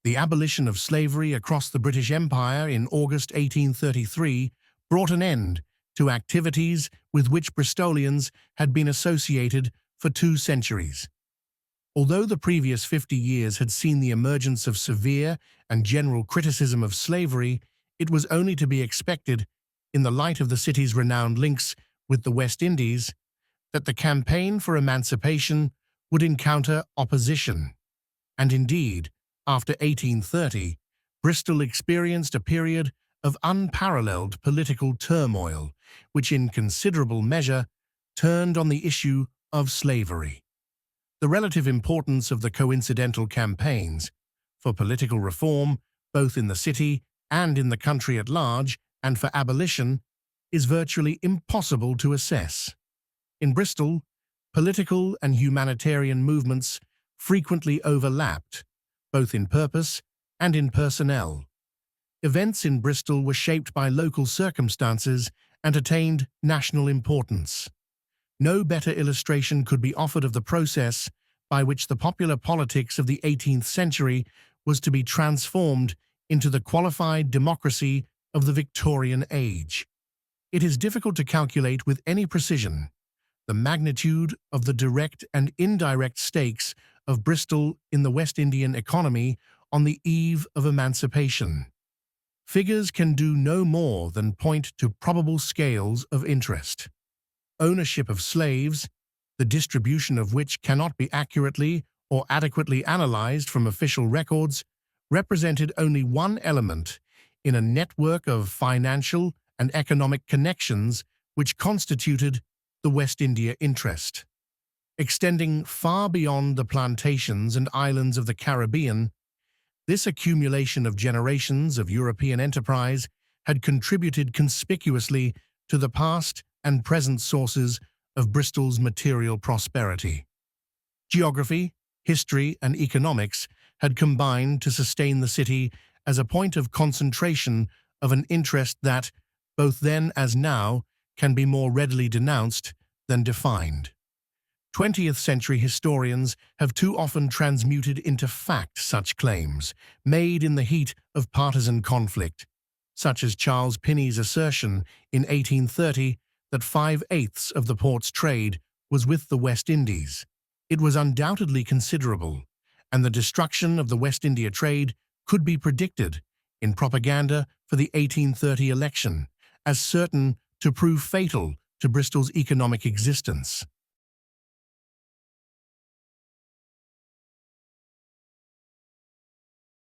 The abolition of slavery across the British Empire in August 1833 brought an end to activities with which Bristolians had been associated for 2 centuries. Although the previous 50 years had seen the emergence of severe and general criticism of slavery, it was only to be expected, in the light of the city's renowned links with the West Indies, that the campaign for emancipation would encounter opposition. And indeed, after 1830, Bristol experienced a period of unparalleled political turmoil, which in considerable measure turned on the issue of slavery. The relative importance of the coincidental campaigns for political reform, both in the city and in the country at large, and for abolition, is virtually impossible to assess. In Bristol, political and humanitarian movements frequently overlapped, both in purpose and in personnel. Events in Bristol were shaped by local circumstances and attained national importance. No better illustration could be offered of the process by which the popular politics of the 18th century was to be transformed into the qualified democracy of the Victorian age. It is difficult to calculate with any precision the magnitude of the direct and indirect stakes of Bristol in the West Indian economy on the eve of emancipation. Figures can do no more than point to probable scales of interest. Ownership of slaves, the distribution of which cannot be accurately or adequately analyzed from official records, represented only one element in a network of financial and economic connections which constituted the West India interest. Extending far beyond the plantations and islands of the Caribbean, this accumulation of generations of European enterprise had contributed conspicuously to the past and present sources of Bristol's material prosperity. Geography, history, and economics had combined to sustain the city as a point of concentration of an interest that, both then as now, can be more readily denounced than defined. 20th-century historians have too often transmuted into fact such claims, made in the heat of partisan conflict, such as Charles Pinney's assertion in 1830 that 5/8 of the port's trade was with the West Indies. It was undoubtedly considerable, and the destruction of the West India trade could be predicted, in propaganda for the 1830 election, as certain to prove fatal to Bristol's economic existence.